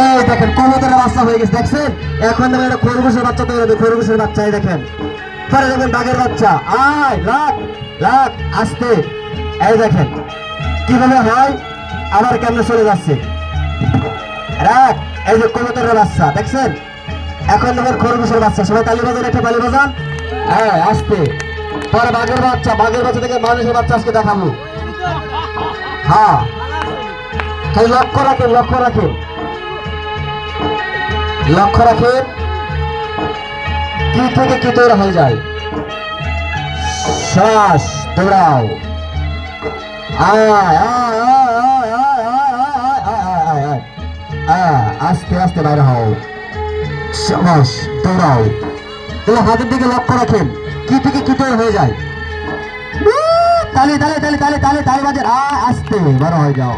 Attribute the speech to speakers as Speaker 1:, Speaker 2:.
Speaker 1: এই দেখেন কবুতরের বাচ্চা হয়ে গেছে, দেখছেন? এখন দেখেন একটা খরগোশের বাচ্চা তৈরি হবে, খরগোশের বাচ্চা। এই দেখেন, পরে দেখবেন বাঘের বাচ্চা। আয় লাখ লাখ আসতে। এই দেখেন কিভাবে হয়, আবার কেমনে চলে যাচ্ছে। রাখ, এই যে কবুতরের বাচ্চা দেখছেন। এখন দেখেন খরগোশের বাচ্চা। সবাই তালি বাজান, একটা তালি বাজান। হ্যাঁ আসতে। পরে বাঘের বাচ্চা, বাঘের বাচ্চা থেকে মানুষের বাচ্চা আজকে দেখাবো। হ্যাঁ তাই লক্ষ্য রাখেন, লক্ষ্য রাখেন, লক্ষ্য রাখেন কি থেকে কি তৈরি হয়ে যায়। শ্বাস দৌড়াও। আয় আয় আয় আয় আয় আয় আয় আয় আয়। আস্তে আস্তে বাইরে হও। শ্বাস দৌড়াও। তাহলে হাতের দিকে লক্ষ্য রাখেন কি থেকে কি তৈরি হয়ে যায়। তালি তালি তালি তালি তালি তালি বাজে। আস্তে বড় হয়ে যাও।